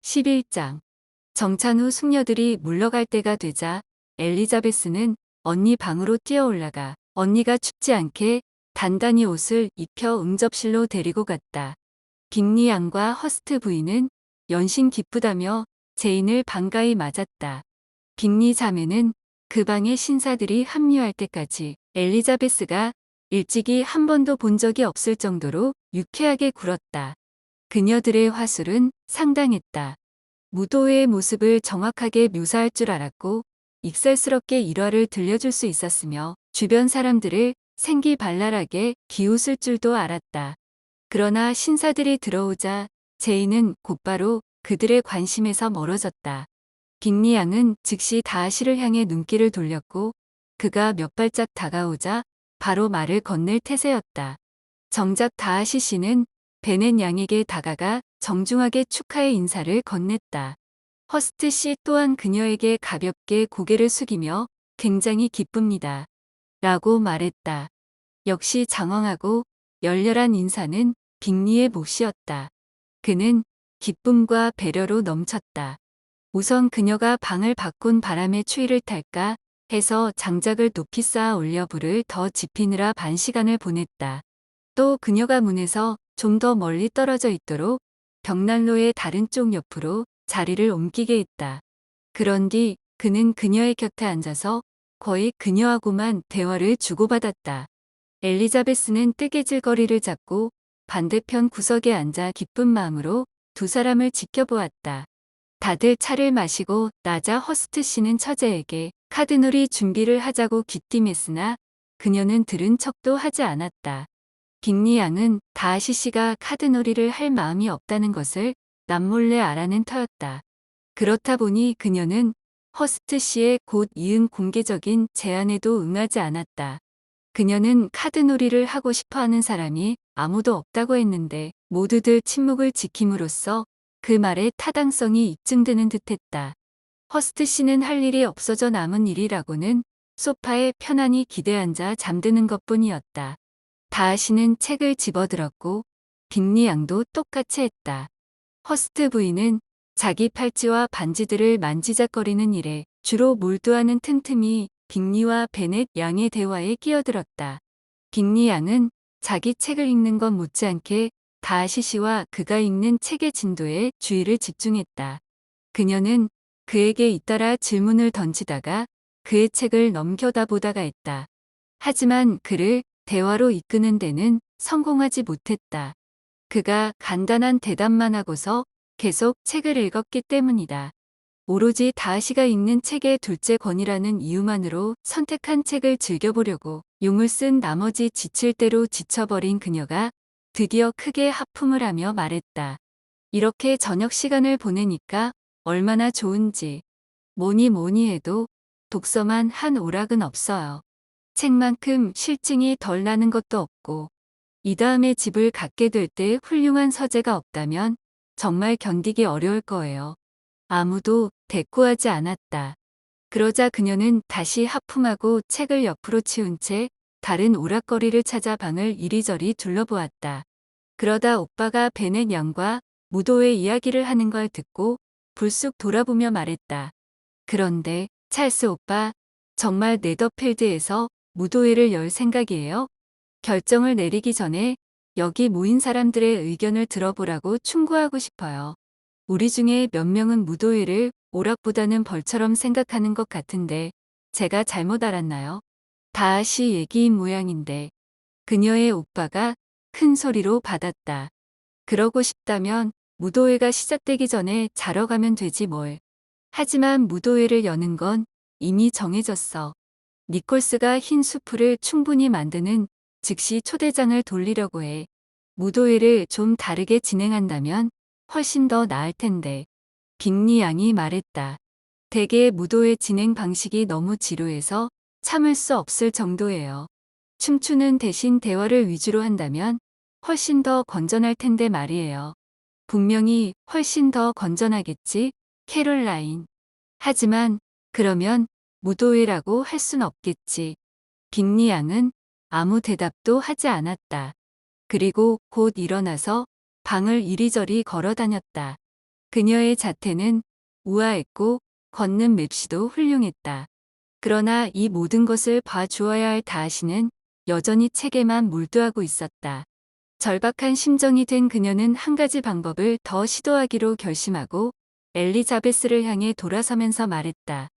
11장. 정찬 후 숙녀들이 물러갈 때가 되자 엘리자베스는 언니 방으로 뛰어 올라가 언니가 춥지 않게 단단히 옷을 입혀 응접실로 데리고 갔다. 빅리 양과 허스트 부인은 연신 기쁘다며 제인을 반가이 맞았다. 빅리 자매는 그 방에 신사들이 합류할 때까지 엘리자베스가 일찍이 한 번도 본 적이 없을 정도로 유쾌하게 굴었다. 그녀들의 화술은 상당했다. 무도회의 모습을 정확하게 묘사할 줄 알았고 익살스럽게 일화를 들려줄 수 있었으며 주변 사람들을 생기발랄하게 비웃을 줄도 알았다. 그러나 신사들이 들어오자 제인은 곧바로 그들의 관심에서 멀어졌다. 빅리 양은 즉시 다하시를 향해 눈길을 돌렸고 그가 몇 발짝 다가오자 바로 말을 건넬 태세였다. 정작 다하시 씨는 베넷 양에게 다가가 정중하게 축하의 인사를 건넸다. 허스트 씨 또한 그녀에게 가볍게 고개를 숙이며 굉장히 기쁩니다. 라고 말했다. 역시 장황하고 열렬한 인사는 빅리의 몫이었다. 그는 기쁨과 배려로 넘쳤다. 우선 그녀가 방을 바꾼 바람에 추위를 탈까 해서 장작을 높이 쌓아 올려 불을 더 지피느라 반 시간을 보냈다. 또 그녀가 문에서 좀 더 멀리 떨어져 있도록 벽난로의 다른 쪽 옆으로 자리를 옮기게 했다. 그런 뒤 그는 그녀의 곁에 앉아서 거의 그녀하고만 대화를 주고받았다. 엘리자베스는 뜨개질거리를 잡고 반대편 구석에 앉아 기쁜 마음으로 두 사람을 지켜보았다. 다들 차를 마시고 나자 허스트 씨는 처제에게 카드놀이 준비를 하자고 귀띔했으나 그녀는 들은 척도 하지 않았다. 빅리 양은 다하시 씨가 카드놀이를 할 마음이 없다는 것을 남몰래 알아낸 터였다. 그렇다 보니 그녀는 허스트 씨의 곧 이은 공개적인 제안에도 응하지 않았다. 그녀는 카드놀이를 하고 싶어하는 사람이 아무도 없다고 했는데 모두들 침묵을 지킴으로써 그 말의 타당성이 입증되는 듯했다. 허스트 씨는 할 일이 없어져 남은 일이라고는 소파에 편안히 기대앉아 잠드는 것뿐이었다. 다하시는 책을 집어들었고 빅리 양도 똑같이 했다. 허스트 부인은 자기 팔찌와 반지들을 만지작거리는 일에 주로 몰두하는 틈틈이 빅리와 베넷 양의 대화에 끼어들었다. 빅리 양은 자기 책을 읽는 것 못지않게 다하시 씨와 그가 읽는 책의 진도에 주의를 집중했다. 그녀는 그에게 잇따라 질문을 던지다가 그의 책을 넘겨다보다가 했다. 하지만 그를 대화로 이끄는 데는 성공하지 못했다. 그가 간단한 대답만 하고서 계속 책을 읽었기 때문이다. 오로지 다하시가 읽는 책의 둘째 권이라는 이유만으로 선택한 책을 즐겨보려고 용을 쓴 나머지 지칠 대로 지쳐버린 그녀가 드디어 크게 하품을 하며 말했다. 이렇게 저녁 시간을 보내니까 얼마나 좋은지. 뭐니 뭐니 해도 독서만 한 오락은 없어요. 책만큼 실증이 덜 나는 것도 없고 이 다음에 집을 갖게 될 때 훌륭한 서재가 없다면 정말 견디기 어려울 거예요. 아무도 대꾸하지 않았다. 그러자 그녀는 다시 하품하고 책을 옆으로 치운 채 다른 오락거리를 찾아 방을 이리저리 둘러보았다. 그러다 오빠가 베넷 양과 무도회 이야기를 하는 걸 듣고 불쑥 돌아보며 말했다. 그런데 찰스 오빠, 정말 네더필드에서 무도회를 열 생각이에요? 결정을 내리기 전에 여기 모인 사람들의 의견을 들어보라고 충고하고 싶어요. 우리 중에 몇 명은 무도회를 오락보다는 벌처럼 생각하는 것 같은데 제가 잘못 알았나요? 다하시 얘기인 모양인데 그녀의 오빠가 큰 소리로 받았다. 그러고 싶다면 무도회가 시작되기 전에 자러 가면 되지 뭘. 하지만 무도회를 여는 건 이미 정해졌어. 니콜스가 흰 수프를 충분히 만드는 즉시 초대장을 돌리려고 해. 무도회를 좀 다르게 진행한다면 훨씬 더 나을 텐데. 빅리 양이 말했다. 대개 무도회 진행 방식이 너무 지루해서 참을 수 없을 정도예요. 춤추는 대신 대화를 위주로 한다면 훨씬 더 건전할 텐데 말이에요. 분명히 훨씬 더 건전하겠지, 캐롤라인. 하지만 그러면 무도회라고 할 순 없겠지. 빅리 양은 아무 대답도 하지 않았다. 그리고 곧 일어나서 방을 이리저리 걸어 다녔다. 그녀의 자태는 우아했고 걷는 맵시도 훌륭했다. 그러나 이 모든 것을 봐주어야 할 다하시는 여전히 책에만 몰두하고 있었다. 절박한 심정이 된 그녀는 한 가지 방법을 더 시도하기로 결심하고 엘리자베스를 향해 돌아서면서 말했다.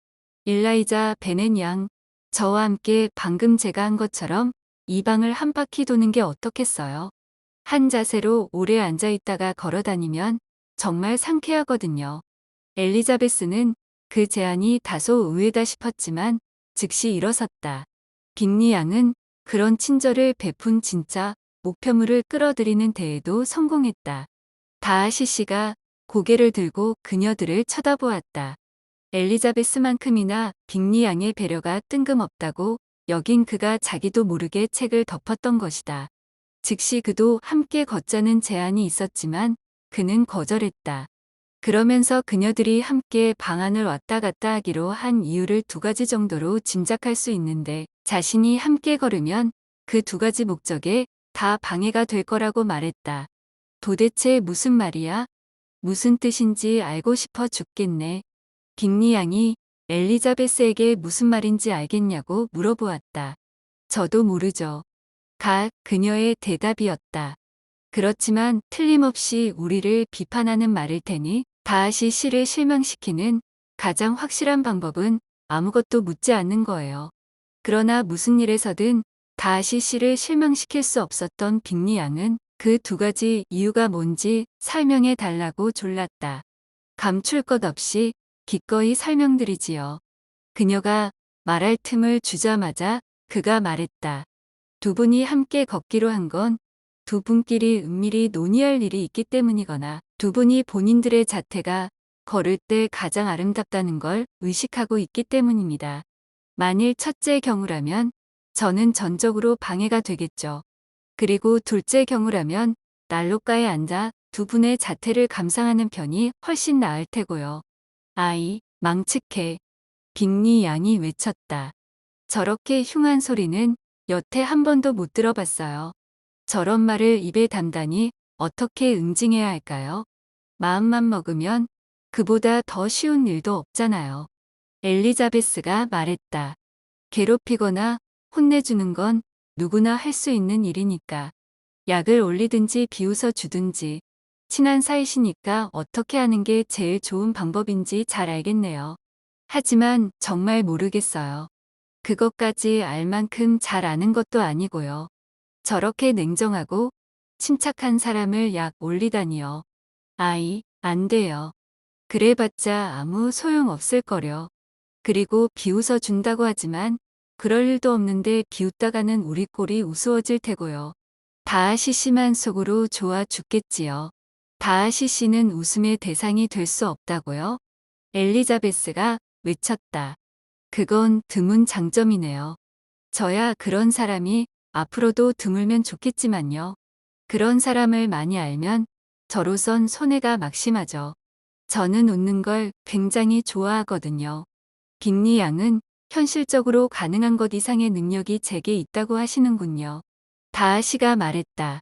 일라이자 베넷 양, 저와 함께 방금 제가 한 것처럼 이 방을 한 바퀴 도는 게 어떻겠어요? 한 자세로 오래 앉아 있다가 걸어 다니면 정말 상쾌하거든요. 엘리자베스는 그 제안이 다소 의외다 싶었지만 즉시 일어섰다. 빅리 양은 그런 친절을 베푼 진짜 목표물을 끌어들이는 데에도 성공했다. 다하시 씨가 고개를 들고 그녀들을 쳐다보았다. 엘리자베스만큼이나 빅리 양의 배려가 뜬금없다고 여긴 그가 자기도 모르게 책을 덮었던 것이다. 즉시 그도 함께 걷자는 제안이 있었지만 그는 거절했다. 그러면서 그녀들이 함께 방안을 왔다 갔다 하기로 한 이유를 두 가지 정도로 짐작할 수 있는데 자신이 함께 걸으면 그 두 가지 목적에 다 방해가 될 거라고 말했다. 도대체 무슨 말이야? 무슨 뜻인지 알고 싶어 죽겠네. 빅리 양이 엘리자베스에게 무슨 말인지 알겠냐고 물어보았다. 저도 모르죠. 그녀의 대답이었다. 그렇지만 틀림없이 우리를 비판하는 말일 테니 다하시 씨를 실망시키는 가장 확실한 방법은 아무것도 묻지 않는 거예요. 그러나 무슨 일에서든 다하시 씨를 실망시킬 수 없었던 빅리 양은 그 두 가지 이유가 뭔지 설명해 달라고 졸랐다. 감출 것 없이 기꺼이 설명드리지요. 그녀가 말할 틈을 주자마자 그가 말했다. 두 분이 함께 걷기로 한 건 두 분끼리 은밀히 논의할 일이 있기 때문이거나 두 분이 본인들의 자태가 걸을 때 가장 아름답다는 걸 의식하고 있기 때문입니다. 만일 첫째 경우라면 저는 전적으로 방해가 되겠죠. 그리고 둘째 경우라면 난로가에 앉아 두 분의 자태를 감상하는 편이 훨씬 나을 테고요. 아이, 망측해. 빅리 양이 외쳤다. 저렇게 흉한 소리는 여태 한 번도 못 들어봤어요. 저런 말을 입에 담다니 어떻게 응징해야 할까요? 마음만 먹으면 그보다 더 쉬운 일도 없잖아요. 엘리자베스가 말했다. 괴롭히거나 혼내주는 건 누구나 할 수 있는 일이니까. 약을 올리든지 비웃어 주든지 친한 사이시니까 어떻게 하는 게 제일 좋은 방법인지 잘 알겠네요. 하지만 정말 모르겠어요. 그것까지 알 만큼 잘 아는 것도 아니고요. 저렇게 냉정하고 침착한 사람을 약 올리다니요. 아이, 안 돼요. 그래봤자 아무 소용 없을 거려. 그리고 비웃어 준다고 하지만 그럴 일도 없는데 비웃다가는 우리 꼴이 우스워질 테고요. 다하시 씨만 속으로 좋아 죽겠지요. 다하시 씨는 웃음의 대상이 될 수 없다고요? 엘리자베스가 외쳤다. 그건 드문 장점이네요. 저야 그런 사람이 앞으로도 드물면 좋겠지만요. 그런 사람을 많이 알면 저로선 손해가 막심하죠. 저는 웃는 걸 굉장히 좋아하거든요. 빅리 양은 현실적으로 가능한 것 이상의 능력이 제게 있다고 하시는군요. 다하시가 말했다.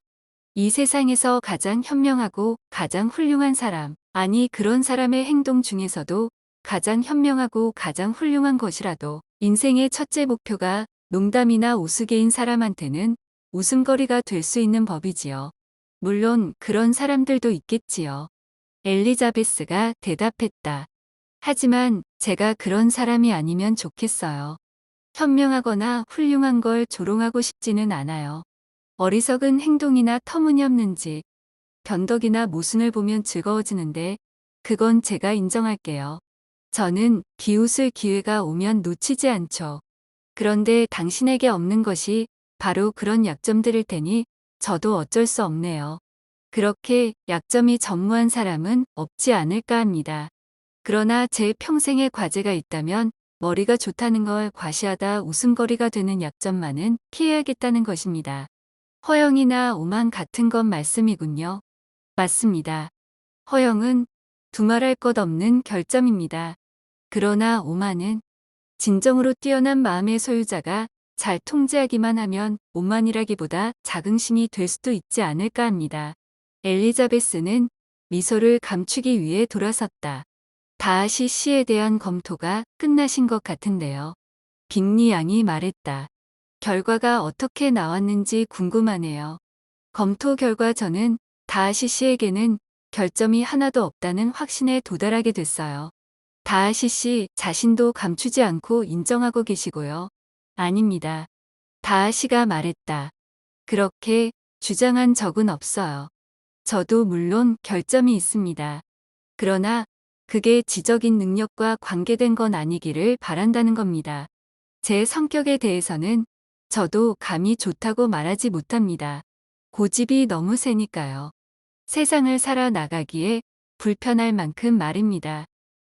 이 세상에서 가장 현명하고 가장 훌륭한 사람, 아니 그런 사람의 행동 중에서도 가장 현명하고 가장 훌륭한 것이라도 인생의 첫째 목표가 농담이나 우스개인 사람한테는 웃음거리가 될 수 있는 법이지요. 물론 그런 사람들도 있겠지요. 엘리자베스가 대답했다. 하지만 제가 그런 사람이 아니면 좋겠어요. 현명하거나 훌륭한 걸 조롱하고 싶지는 않아요. 어리석은 행동이나 터무니없는 짓, 변덕이나 모순을 보면 즐거워지는데 그건 제가 인정할게요. 저는 비웃을 기회가 오면 놓치지 않죠. 그런데 당신에게 없는 것이 바로 그런 약점들일 테니 저도 어쩔 수 없네요. 그렇게 약점이 전무한 사람은 없지 않을까 합니다. 그러나 제 평생의 과제가 있다면 머리가 좋다는 걸 과시하다 웃음거리가 되는 약점만은 피해야겠다는 것입니다. 허영이나 오만 같은 것 말씀이군요. 맞습니다. 허영은 두말할 것 없는 결점입니다. 그러나 오만은 진정으로 뛰어난 마음의 소유자가 잘 통제하기만 하면 오만이라기보다 자긍심이 될 수도 있지 않을까 합니다. 엘리자베스는 미소를 감추기 위해 돌아섰다. 다하시 씨에 대한 검토가 끝나신 것 같은데요. 빅리 양이 말했다. 결과가 어떻게 나왔는지 궁금하네요. 검토 결과 저는 다하시 씨에게는 결점이 하나도 없다는 확신에 도달하게 됐어요. 다하시 씨 자신도 감추지 않고 인정하고 계시고요. 아닙니다. 다하시가 말했다. 그렇게 주장한 적은 없어요. 저도 물론 결점이 있습니다. 그러나 그게 지적인 능력과 관계된 건 아니기를 바란다는 겁니다. 제 성격에 대해서는 저도 감이 좋다고 말하지 못합니다. 고집이 너무 세니까요. 세상을 살아나가기에 불편할 만큼 말입니다.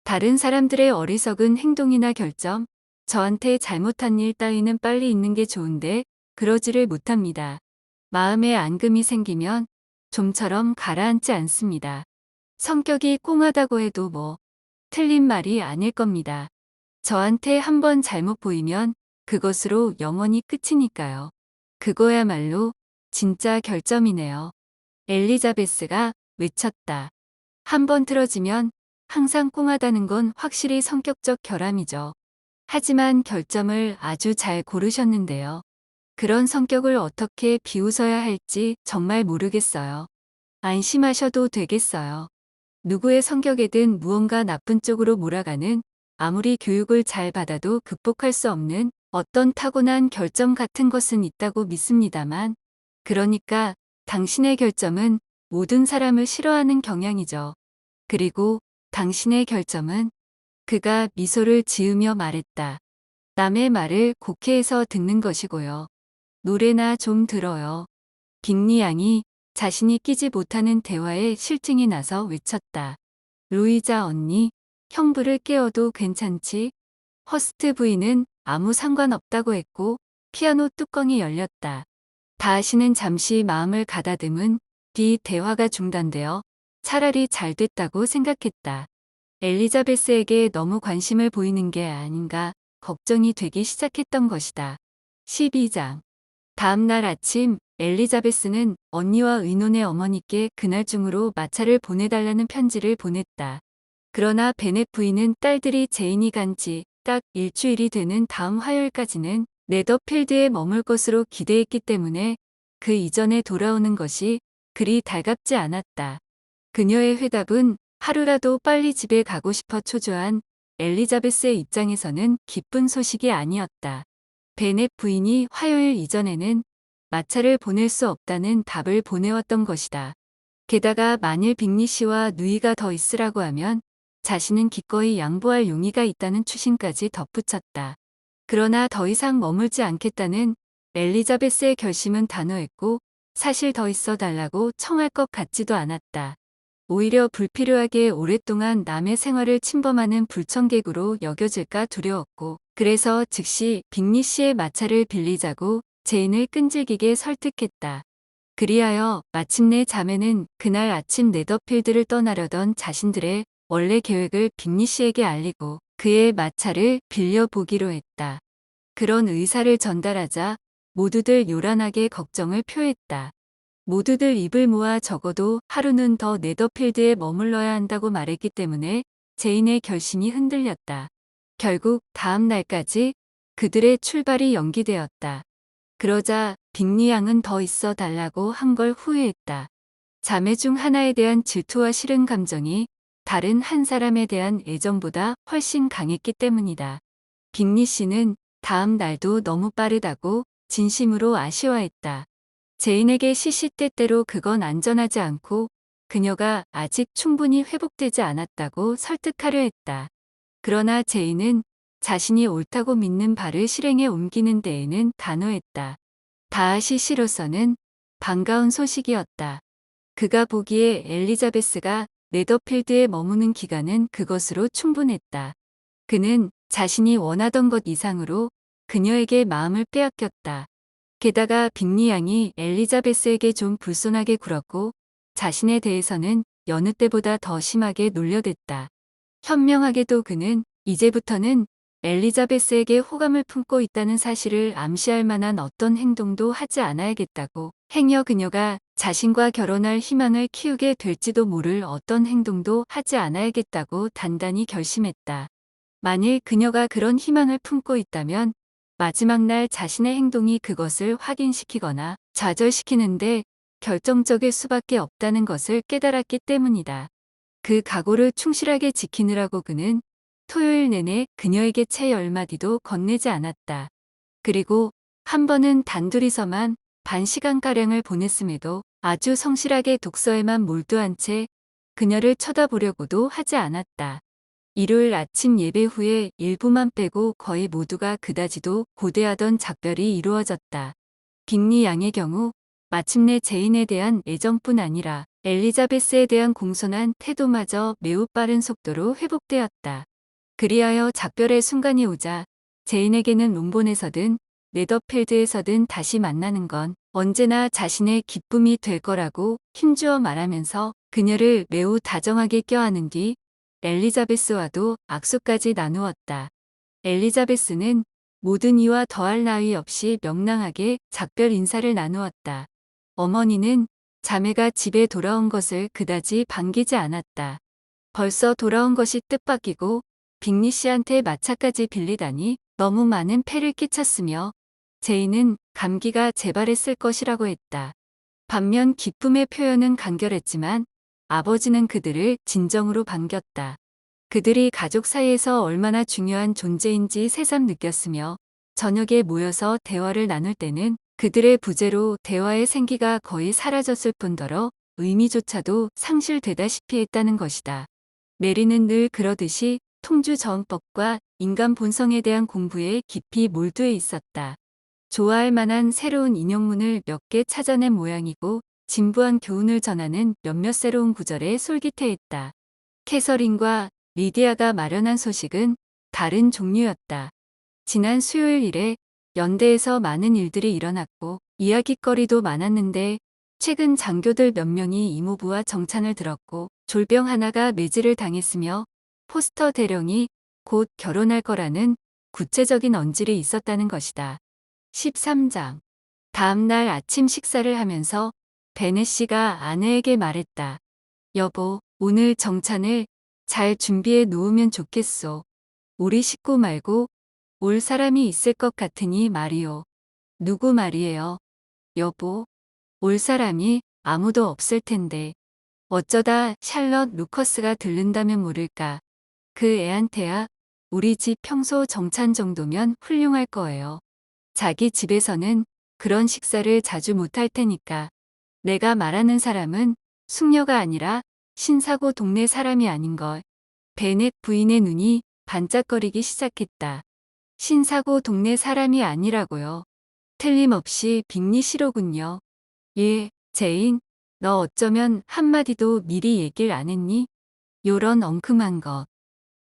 다른 사람들의 어리석은 행동이나 결점, 저한테 잘못한 일 따위는 빨리 잊는 게 좋은데 그러지를 못합니다. 마음에 앙금이 생기면 좀처럼 가라앉지 않습니다. 성격이 꽁하다고 해도 뭐 틀린 말이 아닐 겁니다. 저한테 한번 잘못 보이면 그것으로 영원히 끝이니까요. 그거야말로 진짜 결점이네요. 엘리자베스가 외쳤다. 한번 틀어지면 항상 꽁하다는 건 확실히 성격적 결함이죠. 하지만 결점을 아주 잘 고르셨는데요. 그런 성격을 어떻게 비웃어야 할지 정말 모르겠어요. 안심하셔도 되겠어요. 누구의 성격에든 무언가 나쁜 쪽으로 몰아가는 아무리 교육을 잘 받아도 극복할 수 없는 어떤 타고난 결점 같은 것은 있다고 믿습니다만, 그러니까 당신의 결점은 모든 사람을 싫어하는 경향이죠. 그리고 당신의 결점은 그가 미소를 지으며 말했다. 남의 말을 곡해해서 듣는 것이고요. 노래나 좀 들어요. 빅리 양이 자신이 끼지 못하는 대화에 실증이 나서 외쳤다. 루이자 언니, 형부를 깨워도 괜찮지? 허스트 부인은 아무 상관없다고 했고 피아노 뚜껑이 열렸다. 다하시는 잠시 마음을 가다듬은 뒤 대화가 중단되어 차라리 잘 됐다고 생각했다. 엘리자베스에게 너무 관심을 보이는 게 아닌가 걱정이 되기 시작했던 것이다. 12장. 다음 날 아침 엘리자베스는 언니와 의논의 어머니께 그날 중으로 마차를 보내달라는 편지를 보냈다. 그러나 베넷 부인은 딸들이 제인이 간 지 딱 일주일이 되는 다음 화요일까지는 네더필드에 머물 것으로 기대했기 때문에 그 이전에 돌아오는 것이 그리 달갑지 않았다. 그녀의 회답은 하루라도 빨리 집에 가고 싶어 초조한 엘리자베스의 입장에서는 기쁜 소식이 아니었다. 베넷 부인이 화요일 이전에는 마차를 보낼 수 없다는 답을 보내왔던 것이다. 게다가 만일 빅리 씨와 누이가 더 있으라고 하면 자신은 기꺼이 양보할 용의가 있다는 추신까지 덧붙였다. 그러나 더 이상 머물지 않겠다는 엘리자베스의 결심은 단호했고 사실 더 있어 달라고 청할 것 같지도 않았다. 오히려 불필요하게 오랫동안 남의 생활을 침범하는 불청객으로 여겨질까 두려웠고 그래서 즉시 빅리 씨의 마차를 빌리자고 제인을 끈질기게 설득했다. 그리하여 마침내 자매는 그날 아침 네더필드를 떠나려던 자신들의 원래 계획을 빅리 씨에게 알리고 그의 마차를 빌려보기로 했다. 그런 의사를 전달하자 모두들 요란하게 걱정을 표했다. 모두들 입을 모아 적어도 하루는 더 네더필드에 머물러야 한다고 말했기 때문에 제인의 결심이 흔들렸다. 결국 다음 날까지 그들의 출발이 연기되었다. 그러자 빅리 양은 더 있어 달라고 한 걸 후회했다. 자매 중 하나에 대한 질투와 싫은 감정이 다른 한 사람에 대한 애정보다 훨씬 강했기 때문이다. 빅리 씨는 다음 날도 너무 빠르다고 진심으로 아쉬워했다. 제인에게 시시때때로 그건 안전하지 않고 그녀가 아직 충분히 회복되지 않았다고 설득하려 했다. 그러나 제인은 자신이 옳다고 믿는 바를 실행에 옮기는 데에는 단호했다. 다하시 씨로서는 반가운 소식이었다. 그가 보기에 엘리자베스가 네더필드에 머무는 기간은 그것으로 충분했다. 그는 자신이 원하던 것 이상으로 그녀에게 마음을 빼앗겼다. 게다가 빅리 양이 엘리자베스에게 좀 불손하게 굴었고 자신에 대해서는 여느 때보다 더 심하게 놀려댔다. 현명하게도 그는 이제부터는 엘리자베스에게 호감을 품고 있다는 사실을 암시할 만한 어떤 행동도 하지 않아야겠다고, 행여 그녀가 자신과 결혼할 희망을 키우게 될지도 모를 어떤 행동도 하지 않아야겠다고 단단히 결심했다. 만일 그녀가 그런 희망을 품고 있다면 마지막 날 자신의 행동이 그것을 확인시키거나 좌절시키는데 결정적일 수밖에 없다는 것을 깨달았기 때문이다. 그 각오를 충실하게 지키느라고 그는 토요일 내내 그녀에게 채 10마디도 건네지 않았다. 그리고 한 번은 단둘이서만 반 시간가량을 보냈음에도 아주 성실하게 독서에만 몰두한 채 그녀를 쳐다보려고도 하지 않았다. 일요일 아침 예배 후에 일부만 빼고 거의 모두가 그다지도 고대하던 작별이 이루어졌다. 빅리 양의 경우 마침내 제인에 대한 애정뿐 아니라 엘리자베스에 대한 공손한 태도마저 매우 빠른 속도로 회복되었다. 그리하여 작별의 순간이 오자 제인에게는 론본에서든 네더필드에서든 다시 만나는 건 언제나 자신의 기쁨이 될 거라고 힘주어 말하면서 그녀를 매우 다정하게 껴안은 뒤 엘리자베스와도 악수까지 나누었다. 엘리자베스는 모든 이와 더할 나위 없이 명랑하게 작별 인사를 나누었다. 어머니는 자매가 집에 돌아온 것을 그다지 반기지 않았다. 벌써 돌아온 것이 뜻밖이고 빅리 씨한테 마차까지 빌리다니 너무 많은 폐를 끼쳤으며 제인은 감기가 재발했을 것이라고 했다. 반면 기쁨의 표현은 간결했지만 아버지는 그들을 진정으로 반겼다. 그들이 가족 사이에서 얼마나 중요한 존재인지 새삼 느꼈으며 저녁에 모여서 대화를 나눌 때는 그들의 부재로 대화의 생기가 거의 사라졌을 뿐더러 의미조차도 상실되다시피 했다는 것이다. 메리는 늘 그러듯이 통주저언법과 인간 본성에 대한 공부에 깊이 몰두해 있었다. 좋아할 만한 새로운 인용문을 몇 개 찾아낸 모양이고 진부한 교훈을 전하는 몇몇 새로운 구절에 솔깃해했다. 캐서린과 리디아가 마련한 소식은 다른 종류였다. 지난 수요일 이래 연대에서 많은 일들이 일어났고 이야깃거리도 많았는데 최근 장교들 몇 명이 이모부와 정찬을 들었고 졸병 하나가 매질을 당했으며 포스터 대령이 곧 결혼할 거라는 구체적인 언질이 있었다는 것이다. 13장. 다음 날 아침 식사를 하면서 베네 씨가 아내에게 말했다. 여보, 오늘 정찬을 잘 준비해 놓으면 좋겠소. 우리 식구 말고 올 사람이 있을 것 같으니 말이오. 누구 말이에요? 여보, 올 사람이 아무도 없을 텐데. 어쩌다 샬럿 루커스가 들른다면 모를까. 그 애한테야 우리 집 평소 정찬 정도면 훌륭할 거예요. 자기 집에서는 그런 식사를 자주 못할 테니까. 내가 말하는 사람은 숙녀가 아니라 신사고 동네 사람이 아닌걸. 베넷 부인의 눈이 반짝거리기 시작했다. 신사고 동네 사람이 아니라고요. 틀림없이 빅리 씨로군요. 예, 제인, 너 어쩌면 한마디도 미리 얘길 안 했니? 요런 엉큼한 것.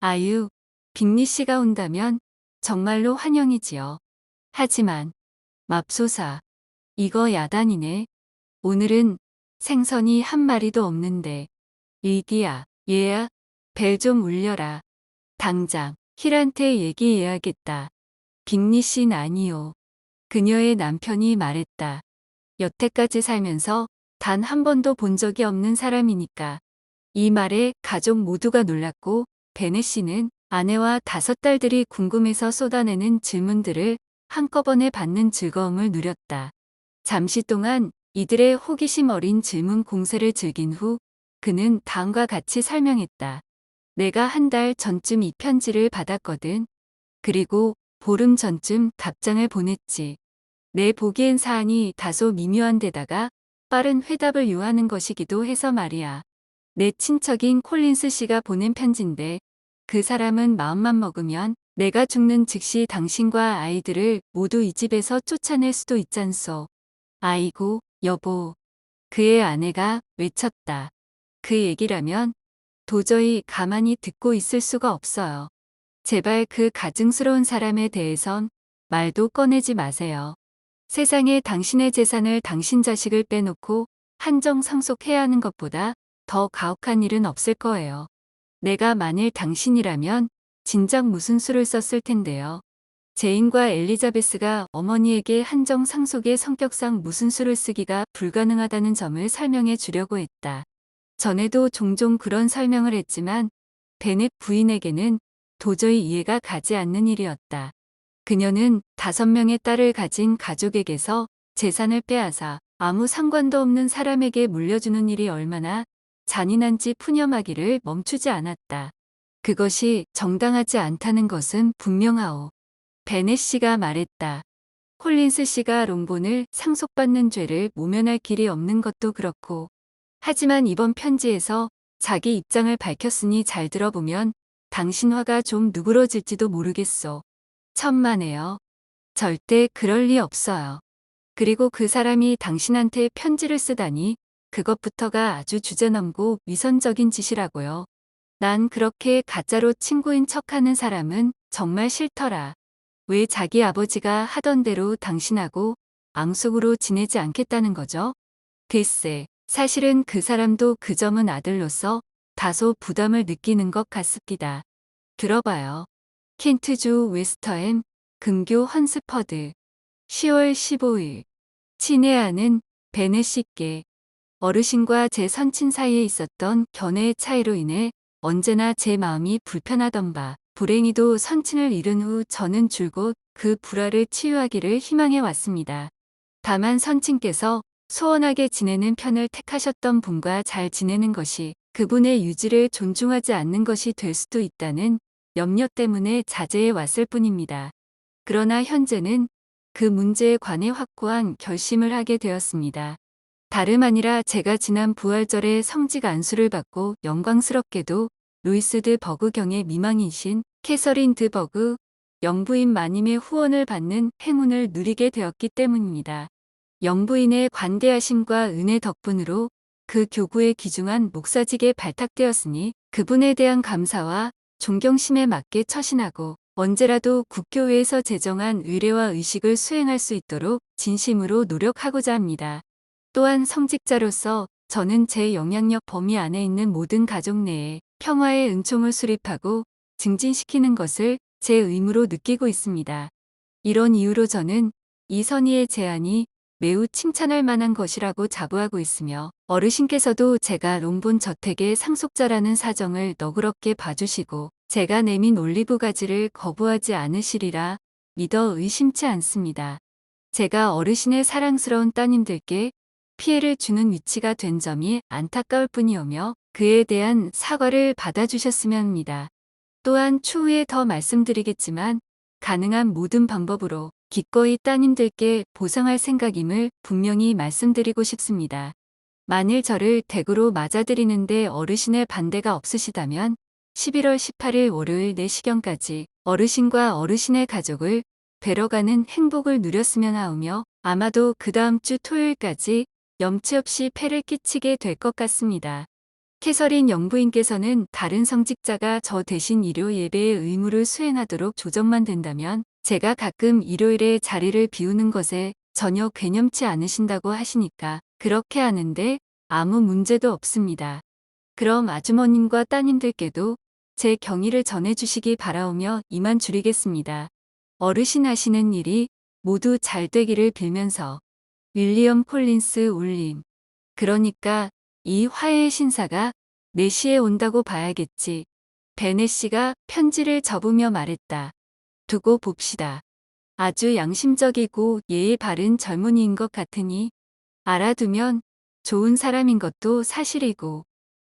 아유, 빅리 씨가 온다면 정말로 환영이지요. 하지만 맙소사, 이거 야단이네. 오늘은 생선이 한 마리도 없는데. 리디야, 얘야, 벨 좀 울려라. 당장 힐한테 얘기해야겠다. 빅리 씨는 아니요. 그녀의 남편이 말했다. 여태까지 살면서 단 한 번도 본 적이 없는 사람이니까. 이 말에 가족 모두가 놀랐고 베네 씨는 아내와 5딸들이 궁금해서 쏟아내는 질문들을 한꺼번에 받는 즐거움을 누렸다. 잠시 동안 이들의 호기심 어린 질문 공세를 즐긴 후 그는 다음과 같이 설명했다. 내가 한 달 전쯤 이 편지를 받았거든. 그리고 보름 전쯤 답장을 보냈지. 내 보기엔 사안이 다소 미묘한 데다가 빠른 회답을 요하는 것이기도 해서 말이야. 내 친척인 콜린스 씨가 보낸 편지인데 그 사람은 마음만 먹으면 내가 죽는 즉시 당신과 아이들을 모두 이 집에서 쫓아낼 수도 있잖소. 아이고, 여보. 그의 아내가 외쳤다. 그 얘기라면 도저히 가만히 듣고 있을 수가 없어요. 제발 그 가증스러운 사람에 대해선 말도 꺼내지 마세요. 세상에 당신의 재산을 당신 자식을 빼놓고 한정상속해야 하는 것보다 더 가혹한 일은 없을 거예요. 내가 만일 당신이라면 진작 무슨 수를 썼을 텐데요. 제인과 엘리자베스가 어머니에게 한정 상속의 성격상 무슨 수를 쓰기가 불가능하다는 점을 설명해 주려고 했다. 전에도 종종 그런 설명을 했지만 베넷 부인에게는 도저히 이해가 가지 않는 일이었다. 그녀는 5명의 딸을 가진 가족에게서 재산을 빼앗아 아무 상관도 없는 사람에게 물려주는 일이 얼마나 잔인한지 푸념하기를 멈추지 않았다. 그것이 정당하지 않다는 것은 분명하오. 베넷 씨가 말했다. 콜린스 씨가 롱본을 상속받는 죄를 모면할 길이 없는 것도 그렇고, 하지만 이번 편지에서 자기 입장을 밝혔으니 잘 들어보면 당신 화가 좀 누그러질지도 모르겠소. 천만에요. 절대 그럴 리 없어요. 그리고 그 사람이 당신한테 편지를 쓰다니 그것부터가 아주 주제넘고 위선적인 짓이라고요. 난 그렇게 가짜로 친구인 척하는 사람은 정말 싫더라. 왜 자기 아버지가 하던 대로 당신하고 앙숙으로 지내지 않겠다는 거죠? 글쎄, 사실은 그 사람도 그 점은 아들로서 다소 부담을 느끼는 것 같습니다. 들어봐요. 켄트주 웨스터햄 근교 헌스퍼드 10월 15일 친애하는 베넷 씨께 어르신과 제 선친 사이에 있었던 견해의 차이로 인해 언제나 제 마음이 불편하던 바 불행히도 선친을 잃은 후 저는 줄곧 그 불화를 치유하기를 희망해 왔습니다. 다만 선친께서 소원하게 지내는 편을 택하셨던 분과 잘 지내는 것이 그분의 유지를 존중하지 않는 것이 될 수도 있다는 염려 때문에 자제해 왔을 뿐입니다. 그러나 현재는 그 문제에 관해 확고한 결심을 하게 되었습니다. 다름 아니라 제가 지난 부활절에 성직 안수를 받고 영광스럽게도 루이스 드 버그 경의 미망인신 캐서린 드 버그 영부인 마님의 후원을 받는 행운을 누리게 되었기 때문입니다. 영부인의 관대하심과 은혜 덕분으로 그 교구에 귀중한 목사직에 발탁되었으니 그분에 대한 감사와 존경심에 맞게 처신하고 언제라도 국교회에서 제정한 의례와 의식을 수행할 수 있도록 진심으로 노력하고자 합니다. 또한 성직자로서 저는 제 영향력 범위 안에 있는 모든 가족 내에 평화의 은총을 수립하고 증진시키는 것을 제 의무로 느끼고 있습니다. 이런 이유로 저는 이 선의의 제안이 매우 칭찬할 만한 것이라고 자부하고 있으며 어르신께서도 제가 롱본 저택의 상속자라는 사정을 너그럽게 봐주시고 제가 내민 올리브 가지를 거부하지 않으시리라 믿어 의심치 않습니다. 제가 어르신의 사랑스러운 따님들께 피해를 주는 위치가 된 점이 안타까울 뿐이오며 그에 대한 사과를 받아주셨으면 합니다. 또한 추후에 더 말씀드리겠지만 가능한 모든 방법으로 기꺼이 따님들께 보상할 생각임을 분명히 말씀드리고 싶습니다. 만일 저를 댁으로 맞아들이는데 어르신의 반대가 없으시다면 11월 18일 월요일 4시경까지 어르신과 어르신의 가족을 뵈러 가는 행복을 누렸으면 하오며 아마도 그 다음 주 토요일까지 염치 없이 폐를 끼치게 될 것 같습니다. 캐서린 영부인께서는 다른 성직자가 저 대신 일요 예배의 의무를 수행하도록 조정만 된다면 제가 가끔 일요일에 자리를 비우는 것에 전혀 괴념치 않으신다고 하시니까 그렇게 하는데 아무 문제도 없습니다. 그럼 아주머님과 따님들께도 제 경의를 전해주시기 바라오며 이만 줄이겠습니다. 어르신 하시는 일이 모두 잘 되기를 빌면서 윌리엄 콜린스 울림. 그러니까 이 화해의 신사가 4시에 온다고 봐야겠지. 베넷 씨가 편지를 접으며 말했다. 두고 봅시다. 아주 양심적이고 예의 바른 젊은이인 것 같으니 알아두면 좋은 사람인 것도 사실이고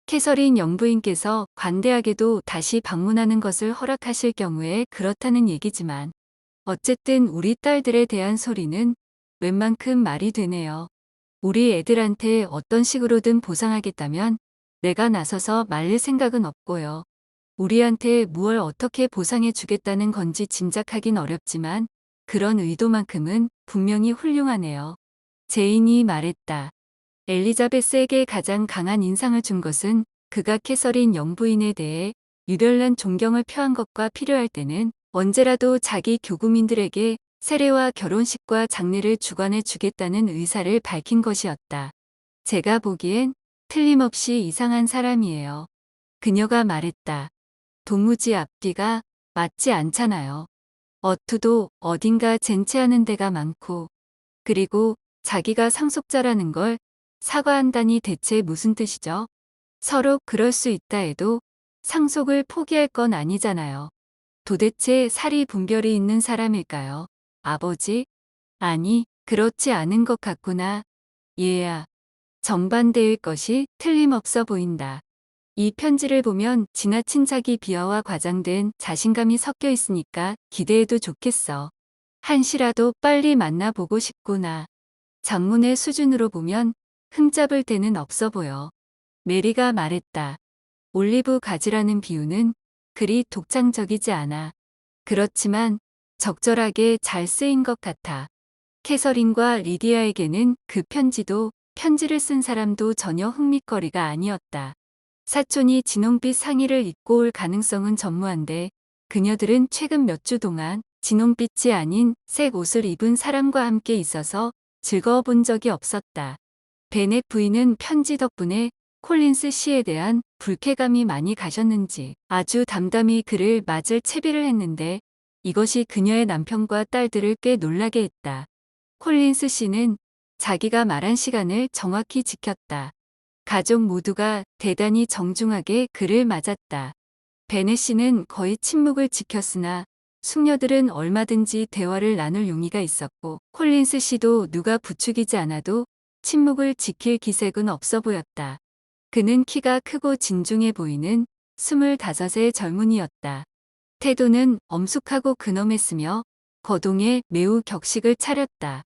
캐서린 영부인께서 관대하게도 다시 방문하는 것을 허락하실 경우에 그렇다는 얘기지만 어쨌든 우리 딸들에 대한 소리는 웬만큼 말이 되네요. 우리 애들한테 어떤 식으로든 보상하겠다면 내가 나서서 말릴 생각은 없고요. 우리한테 무얼 어떻게 보상해 주겠다는 건지 짐작하긴 어렵지만 그런 의도만큼은 분명히 훌륭하네요. 제인이 말했다. 엘리자베스에게 가장 강한 인상을 준 것은 그가 캐서린 영부인에 대해 유별난 존경을 표한 것과 필요할 때는 언제라도 자기 교구민들에게 세례와 결혼식과 장례를 주관해 주겠다는 의사를 밝힌 것이었다. 제가 보기엔 틀림없이 이상한 사람이에요. 그녀가 말했다. 도무지 앞뒤가 맞지 않잖아요. 어투도 어딘가 젠체하는 데가 많고, 그리고 자기가 상속자라는 걸 사과한다니 대체 무슨 뜻이죠? 서로 그럴 수 있다 해도 상속을 포기할 건 아니잖아요. 도대체 사리 분별이 있는 사람일까요? 아버지? 아니, 그렇지 않은 것 같구나. 얘야. 정반대일 것이 틀림없어 보인다. 이 편지를 보면 지나친 자기 비하와 과장된 자신감이 섞여 있으니까 기대해도 좋겠어. 한시라도 빨리 만나보고 싶구나. 장문의 수준으로 보면 흠잡을 데는 없어 보여. 메리가 말했다. 올리브 가지라는 비유는 그리 독창적이지 않아. 그렇지만 적절하게 잘 쓰인 것 같아. 캐서린과 리디아에게는 그 편지도 편지를 쓴 사람도 전혀 흥미거리가 아니었다. 사촌이 진홍빛 상의를 입고 올 가능성은 전무한데 그녀들은 최근 몇 주 동안 진홍빛이 아닌 색 옷을 입은 사람과 함께 있어서 즐거워 본 적이 없었다. 베넷 부인은 편지 덕분에 콜린스 씨에 대한 불쾌감이 많이 가셨는지 아주 담담히 그를 맞을 채비를 했는데 이것이 그녀의 남편과 딸들을 꽤 놀라게 했다. 콜린스 씨는 자기가 말한 시간을 정확히 지켰다. 가족 모두가 대단히 정중하게 그를 맞았다. 베넷 씨는 거의 침묵을 지켰으나 숙녀들은 얼마든지 대화를 나눌 용의가 있었고 콜린스 씨도 누가 부추기지 않아도 침묵을 지킬 기색은 없어 보였다. 그는 키가 크고 진중해 보이는 25의 젊은이였다. 태도는 엄숙하고 근엄했으며 거동에 매우 격식을 차렸다.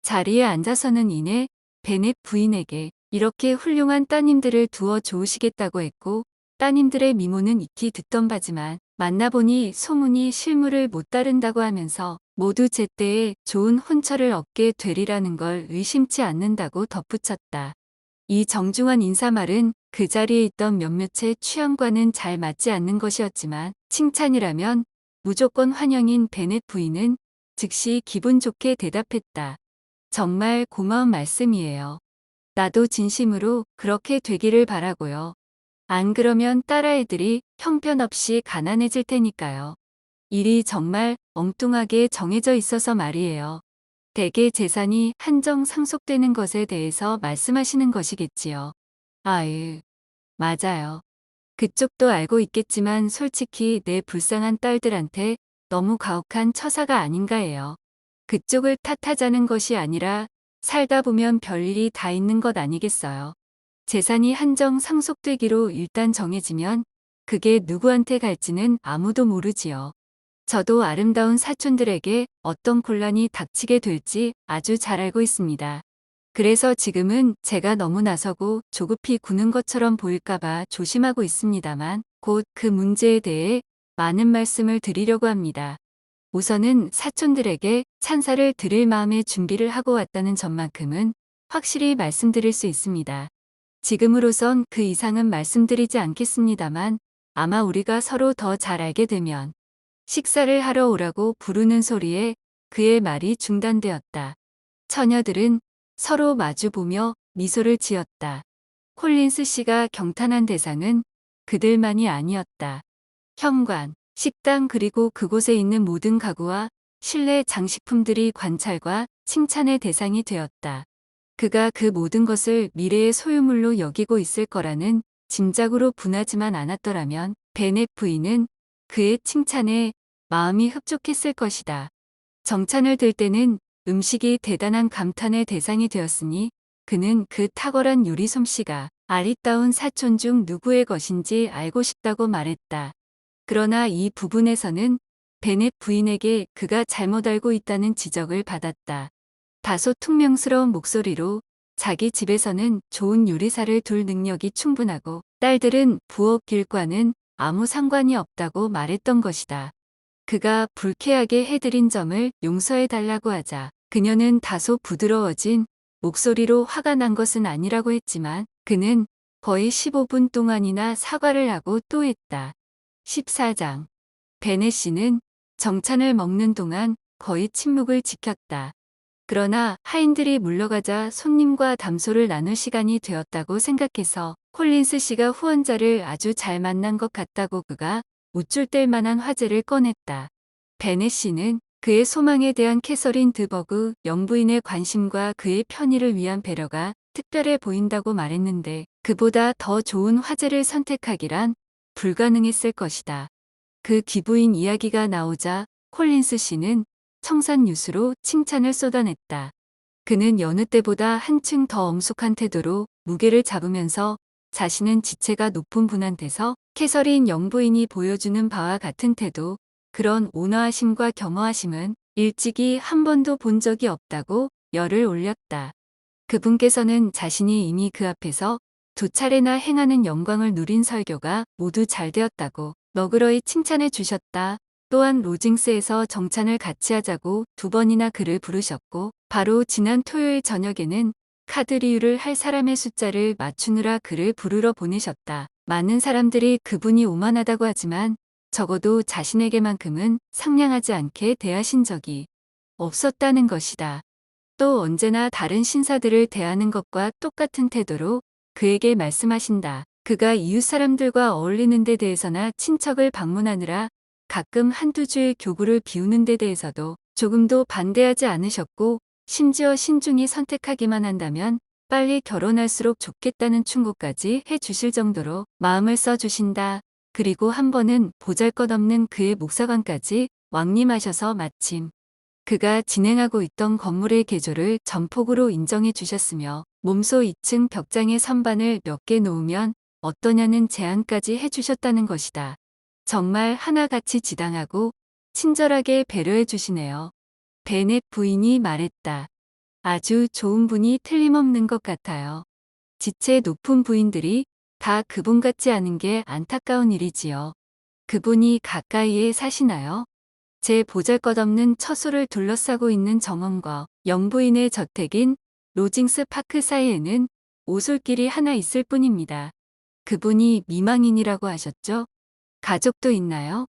자리에 앉아서는 이내 베넷 부인에게 이렇게 훌륭한 따님들을 두어 좋으시겠다고 했고 따님들의 미모는 익히 듣던 바지만 만나보니 소문이 실물을 못 따른다고 하면서 모두 제때에 좋은 혼처를 얻게 되리라는 걸 의심치 않는다고 덧붙였다. 이 정중한 인사말은 그 자리에 있던 몇몇의 취향과는 잘 맞지 않는 것이었지만 칭찬이라면 무조건 환영인 베넷 부인은 즉시 기분 좋게 대답했다. 정말 고마운 말씀이에요. 나도 진심으로 그렇게 되기를 바라고요. 안 그러면 딸아이들이 형편없이 가난해질 테니까요. 일이 정말 엉뚱하게 정해져 있어서 말이에요. 대개 재산이 한정 상속되는 것에 대해서 말씀하시는 것이겠지요. 아유, 맞아요. 그쪽도 알고 있겠지만 솔직히 내 불쌍한 딸들한테 너무 가혹한 처사가 아닌가 해요. 그쪽을 탓하자는 것이 아니라 살다 보면 별일이 다 있는 것 아니겠어요. 재산이 한정 상속되기로 일단 정해지면 그게 누구한테 갈지는 아무도 모르지요. 저도 아름다운 사촌들에게 어떤 곤란이 닥치게 될지 아주 잘 알고 있습니다. 그래서 지금은 제가 너무 나서고 조급히 구는 것처럼 보일까봐 조심하고 있습니다만 곧 그 문제에 대해 많은 말씀을 드리려고 합니다. 우선은 사촌들에게 찬사를 드릴 마음의 준비를 하고 왔다는 점만큼은 확실히 말씀드릴 수 있습니다. 지금으로선 그 이상은 말씀드리지 않겠습니다만 아마 우리가 서로 더 잘 알게 되면 식사를 하러 오라고 부르는 소리에 그의 말이 중단되었다. 처녀들은 서로 마주보며 미소를 지었다. 콜린스 씨가 경탄한 대상은 그들만이 아니었다. 현관, 식당 그리고 그곳에 있는 모든 가구와 실내 장식품들이 관찰과 칭찬의 대상이 되었다. 그가 그 모든 것을 미래의 소유물로 여기고 있을 거라는 짐작으로 분하지만 않았더라면 베넷 부인은 그의 칭찬에 마음이 흡족했을 것이다. 정찬을 들 때는 음식이 대단한 감탄의 대상이 되었으니 그는 그 탁월한 요리 솜씨가 아리따운 사촌 중 누구의 것인지 알고 싶다고 말했다. 그러나 이 부분에서는 베넷 부인에게 그가 잘못 알고 있다는 지적을 받았다. 다소 퉁명스러운 목소리로 자기 집에서는 좋은 요리사를 둘 능력이 충분하고 딸들은 부엌 일과는 아무 상관이 없다고 말했던 것이다. 그가 불쾌하게 해드린 점을 용서해달라고 하자 그녀는 다소 부드러워진 목소리로 화가 난 것은 아니라고 했지만 그는 거의 15분 동안이나 사과를 하고 또 했다. 14장. 베넷 씨는 정찬을 먹는 동안 거의 침묵을 지켰다. 그러나 하인들이 물러가자 손님과 담소를 나눌 시간이 되었다고 생각해서 콜린스 씨가 후원자를 아주 잘 만난 것 같다고 그가 우쭐댈 만한 화제를 꺼냈다. 베넷 씨는 그의 소망에 대한 캐서린 드버그 영부인의 관심과 그의 편의를 위한 배려가 특별해 보인다고 말했는데 그보다 더 좋은 화제를 선택하기란 불가능했을 것이다. 그 기부인 이야기가 나오자 콜린스 씨는 청산 뉴스로 칭찬을 쏟아냈다. 그는 여느 때보다 한층 더 엄숙한 태도로 무게를 잡으면서 자신은 지체가 높은 분한테서 캐서린 영부인이 보여주는 바와 같은 태도, 그런 온화하심과 겸허하심은 일찍이 한 번도 본 적이 없다고 열을 올렸다. 그분께서는 자신이 이미 그 앞에서 두 차례나 행하는 영광을 누린 설교가 모두 잘 되었다고 너그러이 칭찬해 주셨다. 또한 로징스에서 정찬을 같이 하자고 두 번이나 그를 부르셨고 바로 지난 토요일 저녁에는 카드리유를 할 사람의 숫자를 맞추느라 그를 부르러 보내셨다. 많은 사람들이 그분이 오만하다고 하지만 적어도 자신에게만큼은 상냥하지 않게 대하신 적이 없었다는 것이다. 또 언제나 다른 신사들을 대하는 것과 똑같은 태도로 그에게 말씀하신다. 그가 이웃 사람들과 어울리는 데 대해서나 친척을 방문하느라 가끔 한두 주의 교구를 비우는 데 대해서도 조금도 반대하지 않으셨고 심지어 신중히 선택하기만 한다면 빨리 결혼할수록 좋겠다는 충고까지 해 주실 정도로 마음을 써 주신다. 그리고 한 번은 보잘것없는 그의 목사관까지 왕림하셔서 마침 그가 진행하고 있던 건물의 개조를 전폭으로 인정해 주셨으며 몸소 2층 벽장에 선반을 몇 개 놓으면 어떠냐는 제안까지 해 주셨다는 것이다. 정말 하나같이 지당하고 친절하게 배려해 주시네요. 베넷 부인이 말했다. 아주 좋은 분이 틀림없는 것 같아요. 지체 높은 부인들이 다 그분 같지 않은 게 안타까운 일이지요. 그분이 가까이에 사시나요? 제 보잘것없는 처소를 둘러싸고 있는 정원과 영부인의 저택인 로징스 파크 사이에는 오솔길이 하나 있을 뿐입니다. 그분이 미망인이라고 하셨죠? 가족도 있나요?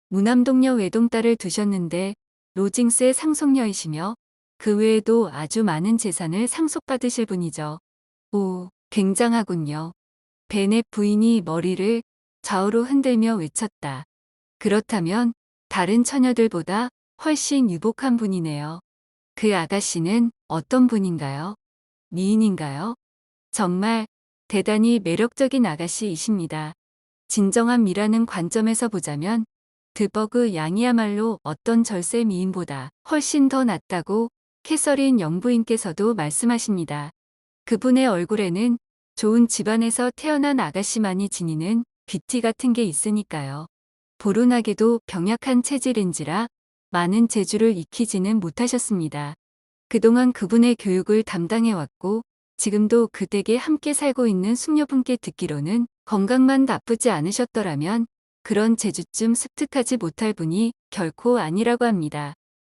무남동녀 외동딸을 두셨는데 로징스의 상속녀이시며 그 외에도 아주 많은 재산을 상속받으실 분이죠. 오, 굉장하군요. 베넷 부인이 머리를 좌우로 흔들며 외쳤다. 그렇다면 다른 처녀들보다 훨씬 유복한 분이네요. 그 아가씨는 어떤 분인가요? 미인인가요? 정말 대단히 매력적인 아가씨이십니다. 진정한 미라는 관점에서 보자면 드버그 양이야말로 어떤 절세 미인보다 훨씬 더 낫다고 캐서린 영부인께서도 말씀하십니다. 그분의 얼굴에는 좋은 집안에서 태어난 아가씨만이 지니는 뷰티 같은 게 있으니까요. 불운하게도 병약한 체질인지라 많은 재주를 익히지는 못하셨습니다. 그동안 그분의 교육을 담당해왔고 지금도 그 댁에 함께 살고 있는 숙녀분께 듣기로는 건강만 나쁘지 않으셨더라면 그런 재주쯤 습득하지 못할 분이 결코 아니라고 합니다.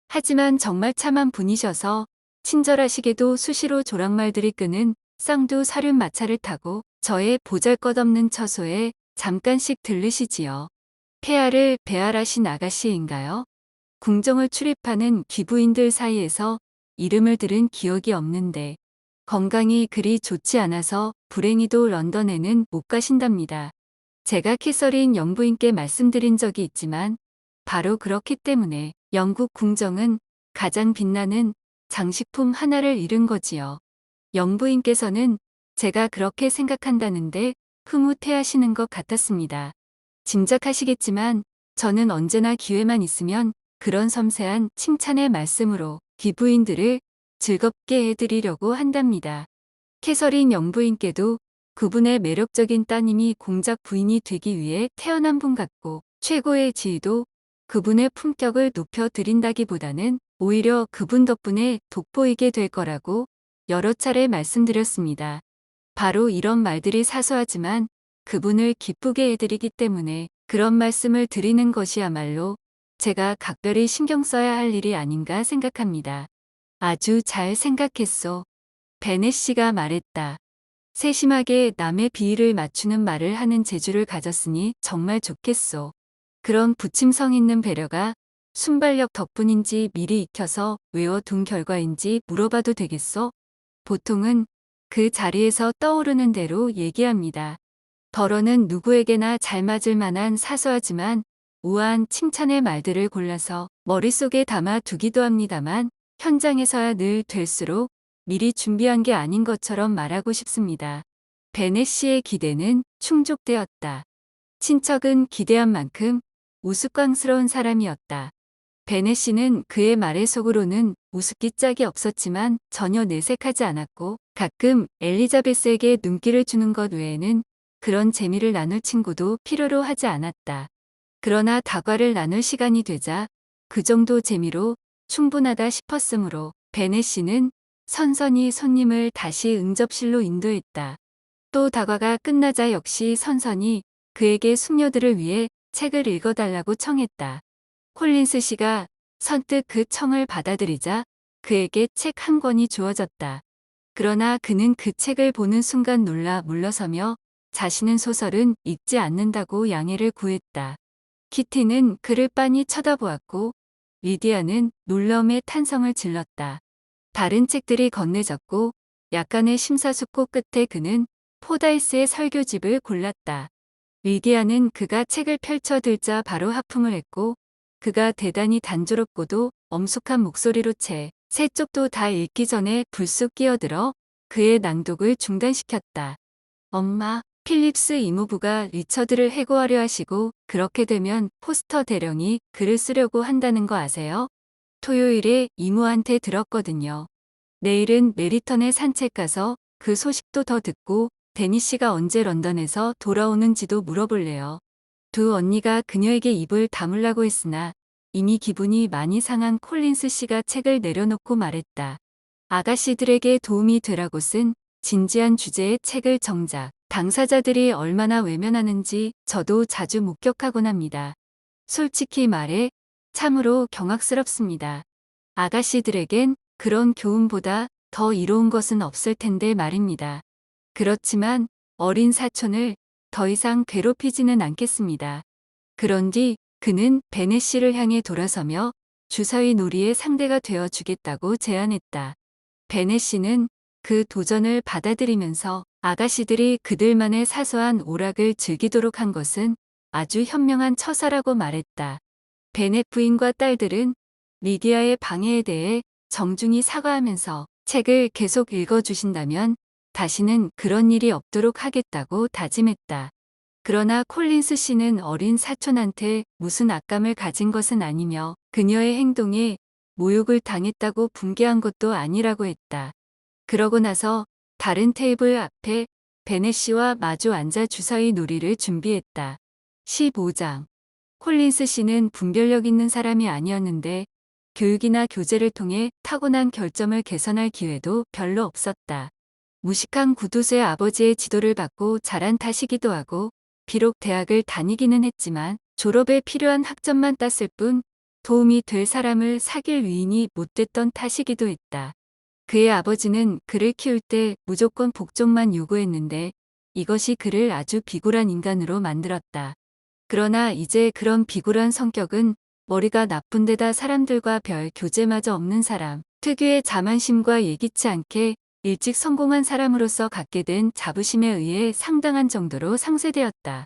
하지만 정말 참한 분이셔서 친절하시게도 수시로 조랑말들이 끄는 쌍두 사륜 마차를 타고 저의 보잘것없는 처소에 잠깐씩 들르시지요. 폐하를 배알하신 아가씨인가요? 궁정을 출입하는 귀부인들 사이에서 이름을 들은 기억이 없는데 건강이 그리 좋지 않아서 불행히도 런던에는 못 가신답니다. 제가 캐서린 영부인께 말씀드린 적이 있지만 바로 그렇기 때문에 영국 궁정은 가장 빛나는 장식품 하나를 잃은 거지요. 영부인께서는 제가 그렇게 생각한다는데 흐뭇해하시는 것 같았습니다. 짐작하시겠지만 저는 언제나 기회만 있으면 그런 섬세한 칭찬의 말씀으로 귀부인들을 즐겁게 해드리려고 한답니다. 캐서린 영부인께도 그분의 매력적인 따님이 공작 부인이 되기 위해 태어난 분 같고 최고의 지위도 그분의 품격을 높여드린다기보다는 오히려 그분 덕분에 돋보이게 될 거라고 여러 차례 말씀드렸습니다. 바로 이런 말들이 사소하지만 그분을 기쁘게 해드리기 때문에 그런 말씀을 드리는 것이야말로 제가 각별히 신경 써야 할 일이 아닌가 생각합니다. 아주 잘 생각했소. 베넷 씨가 말했다. 세심하게 남의 비위를 맞추는 말을 하는 재주를 가졌으니 정말 좋겠소. 그런 부침성 있는 배려가 순발력 덕분인지 미리 익혀서 외워둔 결과인지 물어봐도 되겠소? 보통은 그 자리에서 떠오르는 대로 얘기합니다. 덜어는 누구에게나 잘 맞을 만한 사소하지만 우아한 칭찬의 말들을 골라서 머릿속에 담아 두기도 합니다만 현장에서야 늘 될수록 미리 준비한 게 아닌 것처럼 말하고 싶습니다. 베넷 씨의 기대는 충족되었다. 친척은 기대한 만큼 우스꽝스러운 사람이었다. 베넷 씨는 그의 말에 속으로는 우습기 짝이 없었지만 전혀 내색하지 않았고 가끔 엘리자베스에게 눈길을 주는 것 외에는 그런 재미를 나눌 친구도 필요로 하지 않았다. 그러나 다과를 나눌 시간이 되자 그 정도 재미로 충분하다 싶었으므로 베넷 씨는 선선히 손님을 다시 응접실로 인도했다. 또 다과가 끝나자 역시 선선히 그에게 숙녀들을 위해 책을 읽어달라고 청했다. 콜린스 씨가 선뜻 그 청을 받아들이자 그에게 책 한 권이 주어졌다. 그러나 그는 그 책을 보는 순간 놀라 물러서며 자신은 소설은 읽지 않는다고 양해를 구했다. 키티는 그를 빤히 쳐다보았고 리디아는 놀라움에 탄성을 질렀다. 다른 책들이 건네졌고 약간의 심사숙고 끝에 그는 포다이스의 설교집을 골랐다. 리디아는 그가 책을 펼쳐들자 바로 하품을 했고 그가 대단히 단조롭고도 엄숙한 목소리로 세 쪽도 다 읽기 전에 불쑥 끼어들어 그의 낭독을 중단시켰다. 엄마, 필립스 이모부가 리처드를 해고하려 하시고 그렇게 되면 포스터 대령이 글을 쓰려고 한다는 거 아세요? 토요일에 이모한테 들었거든요. 내일은 메리턴에 산책 가서 그 소식도 더 듣고 데니 씨가 언제 런던에서 돌아오는지도 물어볼래요. 두 언니가 그녀에게 입을 다물라고 했으나 이미 기분이 많이 상한 콜린스 씨가 책을 내려놓고 말했다. 아가씨들에게 도움이 되라고 쓴 진지한 주제의 책을 정작 당사자들이 얼마나 외면하는지 저도 자주 목격하곤 합니다. 솔직히 말해 참으로 경악스럽습니다. 아가씨들에겐 그런 교훈보다 더 이로운 것은 없을 텐데 말입니다. 그렇지만 어린 사촌을 더 이상 괴롭히지는 않겠습니다. 그런 뒤 그는 베넷 씨를 향해 돌아서며 주사위 놀이의 상대가 되어 주겠다고 제안했다. 베넷 씨는 그 도전을 받아들이면서 아가씨들이 그들만의 사소한 오락을 즐기도록 한 것은 아주 현명한 처사라고 말했다. 베넷 부인과 딸들은 리디아의 방해에 대해 정중히 사과하면서 책을 계속 읽어주신다면 다시는 그런 일이 없도록 하겠다고 다짐했다. 그러나 콜린스 씨는 어린 사촌한테 무슨 악감을 가진 것은 아니며 그녀의 행동에 모욕을 당했다고 분개한 것도 아니라고 했다. 그러고 나서 다른 테이블 앞에 베넷 씨와 마주 앉아 주사위 놀이를 준비했다. 15장. 콜린스 씨는 분별력 있는 사람이 아니었는데 교육이나 교제를 통해 타고난 결점을 개선할 기회도 별로 없었다. 무식한 구두쇠 아버지의 지도를 받고 자란 탓이기도 하고 비록 대학을 다니기는 했지만 졸업에 필요한 학점만 땄을 뿐 도움이 될 사람을 사귈 위인이 못 됐던 탓이기도 했다. 그의 아버지는 그를 키울 때 무조건 복종만 요구했는데 이것이 그를 아주 비굴한 인간으로 만들었다. 그러나 이제 그런 비굴한 성격은 머리가 나쁜 데다 사람들과 별 교제마저 없는 사람, 특유의 자만심과 예기치 않게 일찍 성공한 사람으로서 갖게 된 자부심에 의해 상당한 정도로 상쇄되었다.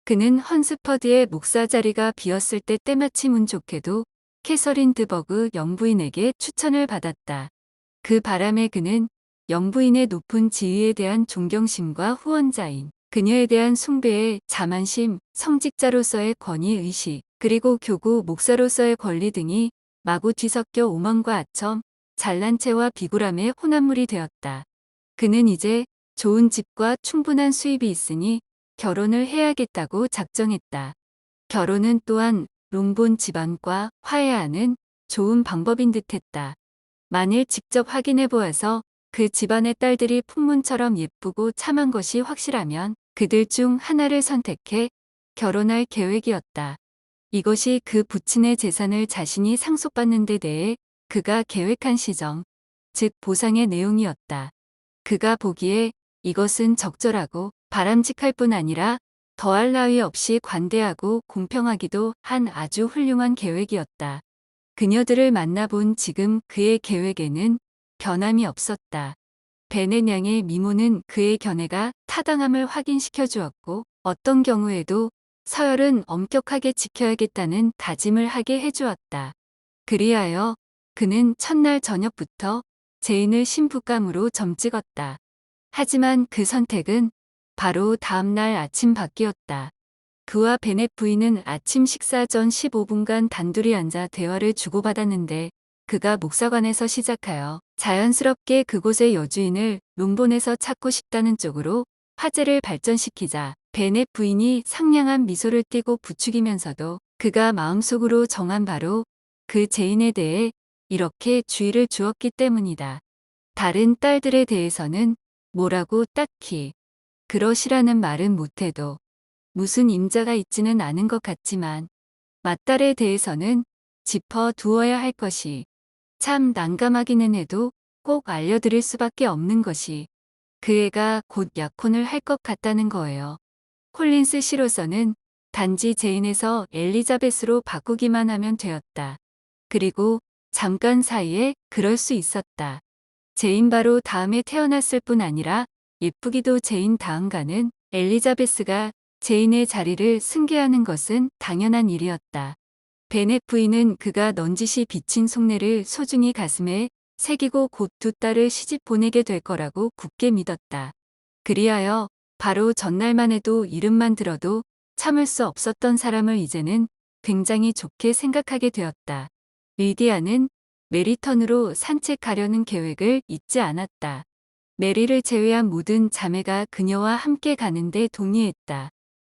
그는 헌스퍼드의 목사 자리가 비었을 때 때마침 운 좋게도 캐서린 드버그 영부인에게 추천을 받았다. 그 바람에 그는 영부인의 높은 지위에 대한 존경심과 후원자인 그녀에 대한 숭배에 자만심, 성직자로서의 권위의식, 그리고 교구 목사로서의 권리 등이 마구 뒤섞여 오만과 아첨, 잘난 체와 비굴함의 혼합물이 되었다. 그는 이제 좋은 집과 충분한 수입이 있으니 결혼을 해야겠다고 작정했다. 결혼은 또한 롱본 집안과 화해하는 좋은 방법인 듯했다. 만일 직접 확인해 보아서 그 집안의 딸들이 풍문처럼 예쁘고 참한 것이 확실하면 그들 중 하나를 선택해 결혼할 계획이었다. 이것이 그 부친의 재산을 자신이 상속받는 데 대해 그가 계획한 시정, 즉 보상의 내용이었다. 그가 보기에 이것은 적절하고 바람직할 뿐 아니라 더할 나위 없이 관대하고 공평하기도 한 아주 훌륭한 계획이었다. 그녀들을 만나본 지금 그의 계획에는 변함이 없었다. 베넷 양의 미모는 그의 견해가 타당함을 확인시켜 주었고 어떤 경우에도 서열은 엄격하게 지켜야겠다는 다짐을 하게 해주었다. 그리하여 그는 첫날 저녁부터 제인을 신부감으로 점찍었다. 하지만 그 선택은 바로 다음날 아침 바뀌었다. 그와 베넷 부인은 아침 식사 전 15분간 단둘이 앉아 대화를 주고받았는데 그가 목사관에서 시작하여 자연스럽게 그곳의 여주인을 롱본에서 찾고 싶다는 쪽으로 화제를 발전시키자 베넷 부인이 상냥한 미소를 띠고 부추기면서도 그가 마음속으로 정한 바로 그 제인에 대해 이렇게 주의를 주었기 때문이다. 다른 딸들에 대해서는 뭐라고 딱히 그러시라는 말은 못해도 무슨 임자가 있지는 않은 것 같지만 맏딸에 대해서는 짚어 두어야 할 것이 참 난감하기는 해도 꼭 알려드릴 수밖에 없는 것이 그 애가 곧 약혼을 할 것 같다는 거예요. 콜린스 씨로서는 단지 제인에서 엘리자베스로 바꾸기만 하면 되었다. 그리고 잠깐 사이에 그럴 수 있었다. 제인 바로 다음에 태어났을 뿐 아니라 예쁘기도 제인 다음가는 엘리자베스가 제인의 자리를 승계하는 것은 당연한 일이었다. 베넷 부인은 그가 넌지시 비친 속내를 소중히 가슴에 새기고 곧 두 딸을 시집 보내게 될 거라고 굳게 믿었다. 그리하여 바로 전날만 해도 이름만 들어도 참을 수 없었던 사람을 이제는 굉장히 좋게 생각하게 되었다. 리디아는 메리턴으로 산책하려는 계획을 잊지 않았다. 메리를 제외한 모든 자매가 그녀와 함께 가는데 동의했다.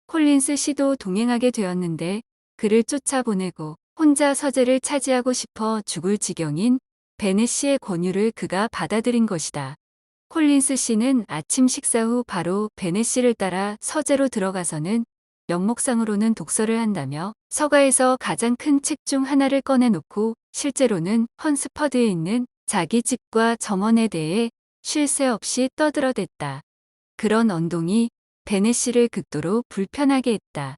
콜린스 씨도 동행하게 되었는데 그를 쫓아보내고 혼자 서재를 차지하고 싶어 죽을 지경인 베넷 씨의 권유를 그가 받아들인 것이다. 콜린스 씨는 아침 식사 후 바로 베넷 씨를 따라 서재로 들어가서는 명목상으로는 독서를 한다며 서가에서 가장 큰 책 중 하나를 꺼내놓고 실제로는 헌스퍼드에 있는 자기 집과 정원에 대해 쉴 새 없이 떠들어댔다. 그런 언동이 베넷 씨를 극도로 불편하게 했다.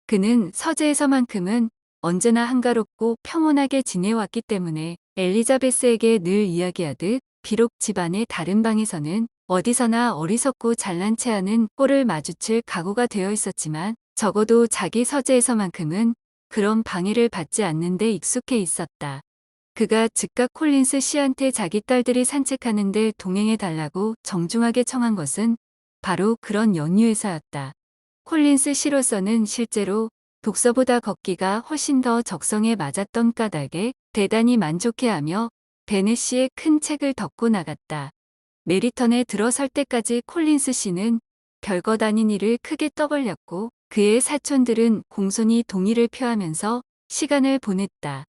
그는 서재에서만큼은 언제나 한가롭고 평온하게 지내왔기 때문에 엘리자베스에게 늘 이야기하듯 비록 집안의 다른 방에서는 어디서나 어리석고 잘난 체하는 꼴을 마주칠 각오가 되어 있었지만 적어도 자기 서재에서만큼은 그런 방해를 받지 않는 데 익숙해 있었다. 그가 즉각 콜린스 씨한테 자기 딸들이 산책하는데 동행해 달라고 정중하게 청한 것은 바로 그런 연유에서였다. 콜린스 씨로서는 실제로 독서보다 걷기가 훨씬 더 적성에 맞았던 까닭에 대단히 만족해하며 베넷 씨의 큰 책을 덮고 나갔다. 메리턴에 들어설 때까지 콜린스 씨는 별것 아닌 일을 크게 떠벌렸고 그의 사촌들은 공손히 동의를 표하면서 시간을 보냈다.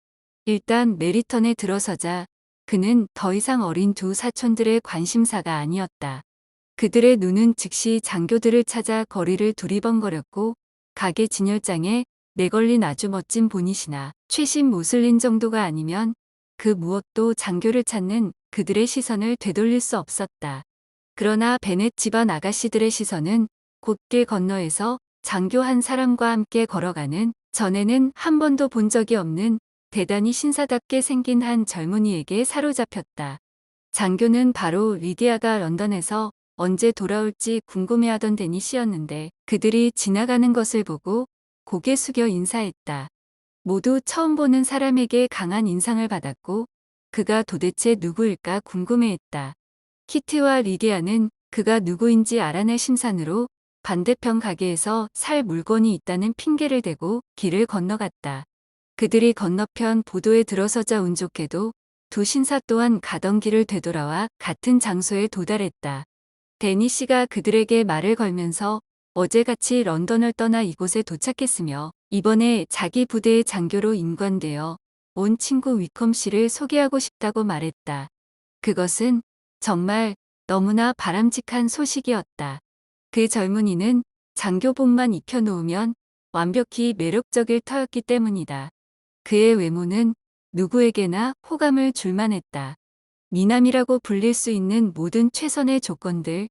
일단 메리턴에 들어서자 그는 더 이상 어린 두 사촌들의 관심사가 아니었다. 그들의 눈은 즉시 장교들을 찾아 거리를 두리번거렸고 가게 진열장에 내걸린 아주 멋진 보닛이나 최신 모슬린 정도가 아니면 그 무엇도 장교를 찾는 그들의 시선을 되돌릴 수 없었다. 그러나 베넷 집안 아가씨들의 시선은 곧길 건너에서 장교 한 사람과 함께 걸어가는 전에는 한 번도 본 적이 없는 대단히 신사답게 생긴 한 젊은이에게 사로잡혔다. 장교는 바로 리디아가 런던에서 언제 돌아올지 궁금해하던 데니 씨였는데 그들이 지나가는 것을 보고 고개 숙여 인사했다. 모두 처음 보는 사람에게 강한 인상을 받았고 그가 도대체 누구일까 궁금해했다. 키티와 리디아는 그가 누구인지 알아낼 심산으로 반대편 가게에서 살 물건이 있다는 핑계를 대고 길을 건너갔다. 그들이 건너편 보도에 들어서자 운 좋게도 두 신사 또한 가던 길을 되돌아와 같은 장소에 도달했다. 데니 씨가 그들에게 말을 걸면서 어제같이 런던을 떠나 이곳에 도착했으며 이번에 자기 부대의 장교로 임관되어 온 친구 위컴 씨를 소개하고 싶다고 말했다. 그것은 정말 너무나 바람직한 소식이었다. 그 젊은이는 장교복만 입혀놓으면 완벽히 매력적일 터였기 때문이다. 그의 외모는 누구에게나 호감을 줄만했다. 미남이라고 불릴 수 있는 모든 최선의 조건들,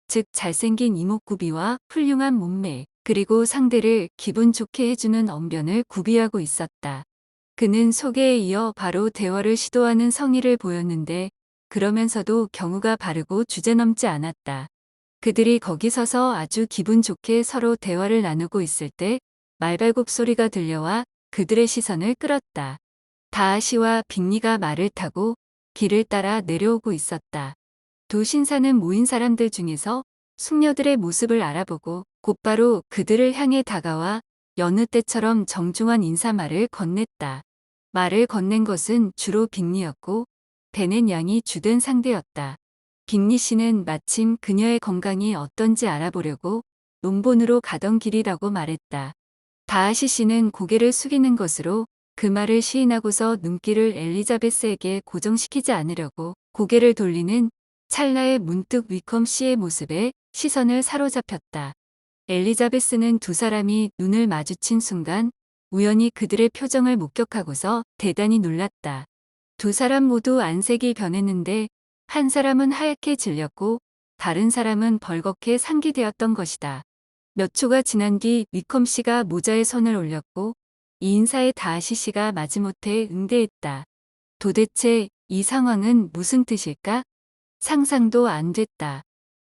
즉 잘생긴 이목구비와 훌륭한 몸매, 그리고 상대를 기분 좋게 해주는 언변을 구비하고 있었다. 그는 소개에 이어 바로 대화를 시도하는 성의를 보였는데 그러면서도 경우가 바르고 주제넘지 않았다. 그들이 거기 서서 아주 기분 좋게 서로 대화를 나누고 있을 때 말발굽 소리가 들려와 그들의 시선을 끌었다. 다하시와 빅리가 말을 타고 길을 따라 내려오고 있었다. 두 신사는 모인 사람들 중에서 숙녀들의 모습을 알아보고 곧바로 그들을 향해 다가와 여느 때처럼 정중한 인사말을 건넸다. 말을 건넨 것은 주로 빅리였고 베넷 양이 주된 상대였다. 빅리 씨는 마침 그녀의 건강이 어떤지 알아보려고 논본으로 가던 길이라고 말했다. 다하시 씨는 고개를 숙이는 것으로 그 말을 시인하고서 눈길을 엘리자베스에게 고정시키지 않으려고 고개를 돌리는 찰나에 문득 위컴 씨의 모습에 시선을 사로잡혔다. 엘리자베스는 두 사람이 눈을 마주친 순간 우연히 그들의 표정을 목격하고서 대단히 놀랐다. 두 사람 모두 안색이 변했는데 한 사람은 하얗게 질렸고 다른 사람은 벌겋게 상기되었던 것이다. 몇 초가 지난 뒤 위컴 씨가 모자에 손을 올렸고 이 인사에 다하시 씨가 마지못해 응대했다. 도대체 이 상황은 무슨 뜻일까? 상상도 안 됐다.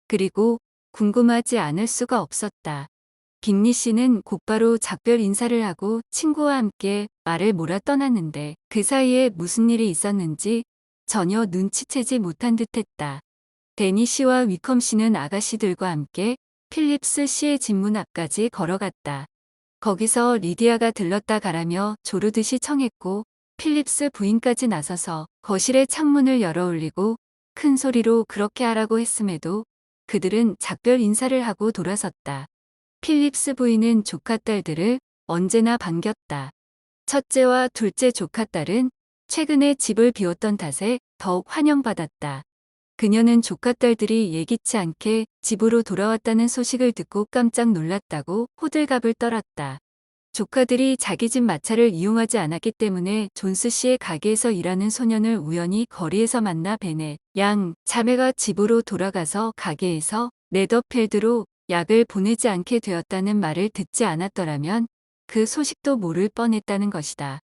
그리고 궁금하지 않을 수가 없었다. 빅리 씨는 곧바로 작별 인사를 하고 친구와 함께 말을 몰아 떠났는데 그 사이에 무슨 일이 있었는지 전혀 눈치채지 못한 듯했다. 데니 씨와 위컴 씨는 아가씨들과 함께 필립스 씨의 집 문 앞까지 걸어갔다. 거기서 리디아가 들렀다 가라며 조르듯이 청했고 필립스 부인까지 나서서 거실의 창문을 열어 올리고 큰 소리로 그렇게 하라고 했음에도 그들은 작별 인사를 하고 돌아섰다. 필립스 부인은 조카딸들을 언제나 반겼다. 첫째와 둘째 조카딸은 최근에 집을 비웠던 탓에 더욱 환영받았다. 그녀는 조카딸들이 예기치 않게 집으로 돌아왔다는 소식을 듣고 깜짝 놀랐다고 호들갑을 떨었다. 조카들이 자기 집 마차를 이용하지 않았기 때문에 존스 씨의 가게에서 일하는 소년을 우연히 거리에서 만나 베넷 양 자매가 집으로 돌아가서 가게에서 네더필드로 약을 보내지 않게 되었다는 말을 듣지 않았더라면 그 소식도 모를 뻔했다는 것이다.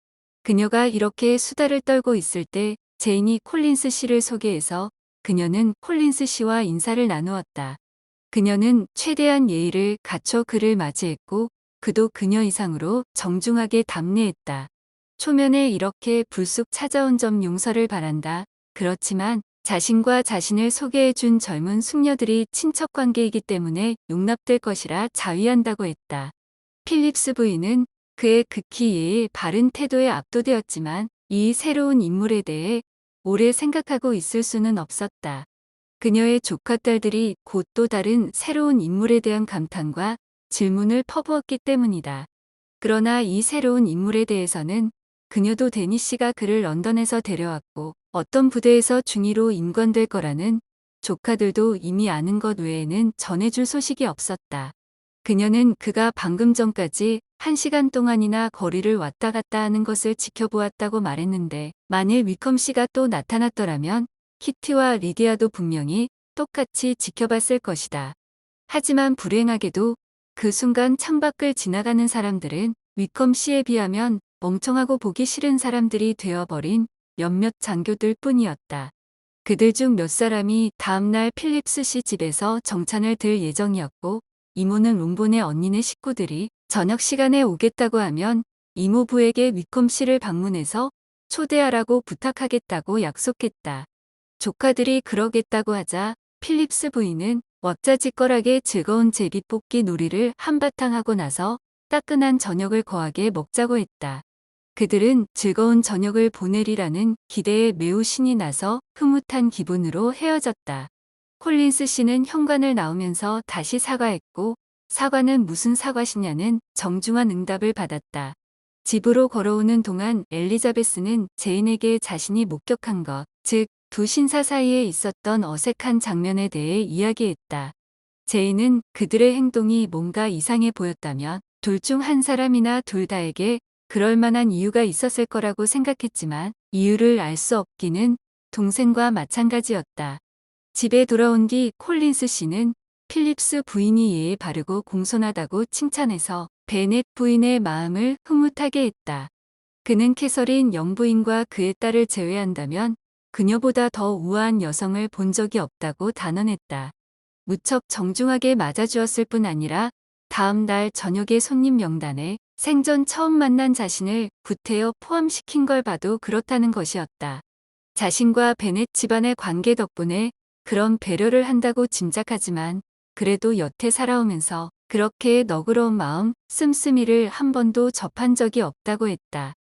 그녀가 이렇게 수다를 떨고 있을 때 제인이 콜린스 씨를 소개해서 그녀는 콜린스 씨와 인사를 나누었다. 그녀는 최대한 예의를 갖춰 그를 맞이했고 그도 그녀 이상으로 정중하게 답례했다. 초면에 이렇게 불쑥 찾아온 점 용서를 바란다. 그렇지만 자신과 자신을 소개해준 젊은 숙녀들이 친척 관계이기 때문에 용납될 것이라 자위한다고 했다. 필립스 부인은 그의 극히 예의 바른 태도에 압도되었지만 이 새로운 인물에 대해 오래 생각하고 있을 수는 없었다. 그녀의 조카딸들이 곧 또 다른 새로운 인물에 대한 감탄과 질문을 퍼부었기 때문이다. 그러나 이 새로운 인물에 대해서는 그녀도 데니 씨가 그를 런던에서 데려왔고 어떤 부대에서 중위로 임관될 거라는 조카들도 이미 아는 것 외에는 전해줄 소식이 없었다. 그녀는 그가 방금 전까지 1시간 동안이나 거리를 왔다 갔다 하는 것을 지켜보았다고 말했는데 만일 위컴 씨가 또 나타났더라면 키티와 리디아도 분명히 똑같이 지켜봤을 것이다. 하지만 불행하게도 그 순간 창밖을 지나가는 사람들은 위컴 씨에 비하면 멍청하고 보기 싫은 사람들이 되어버린 몇몇 장교들 뿐이었다. 그들 중 몇 사람이 다음날 필립스 씨 집에서 정찬을 들 예정이었고 이모는 롱본의 언니네 식구들이 저녁 시간에 오겠다고 하면 이모부에게 위컴 씨를 방문해서 초대하라고 부탁하겠다고 약속했다. 조카들이 그러겠다고 하자 필립스 부인은 왁자지껄하게 즐거운 제비뽑기 놀이를 한바탕 하고 나서 따끈한 저녁을 거하게 먹자고 했다. 그들은 즐거운 저녁을 보내리라는 기대에 매우 신이 나서 흐뭇한 기분으로 헤어졌다. 콜린스 씨는 현관을 나오면서 다시 사과했고 사과는 무슨 사과시냐는 정중한 응답을 받았다. 집으로 걸어오는 동안 엘리자베스는 제인에게 자신이 목격한 것, 즉 두 신사 사이에 있었던 어색한 장면에 대해 이야기했다. 제인은 그들의 행동이 뭔가 이상해 보였다면 둘 중 한 사람이나 둘 다에게 그럴 만한 이유가 있었을 거라고 생각했지만 이유를 알 수 없기는 동생과 마찬가지였다. 집에 돌아온 뒤 콜린스 씨는 필립스 부인이 예의 바르고 공손하다고 칭찬해서 베넷 부인의 마음을 흐뭇하게 했다. 그는 캐서린 영부인과 그의 딸을 제외한다면 그녀보다 더 우아한 여성을 본 적이 없다고 단언했다. 무척 정중하게 맞아주었을 뿐 아니라 다음 날 저녁의 손님 명단에 생전 처음 만난 자신을 구태여 포함시킨 걸 봐도 그렇다는 것이었다. 자신과 베넷 집안의 관계 덕분에 그런 배려를 한다고 짐작하지만 그래도 여태 살아오면서 그렇게 너그러운 마음, 씀씀이를 한 번도 접한 적이 없다고 했다.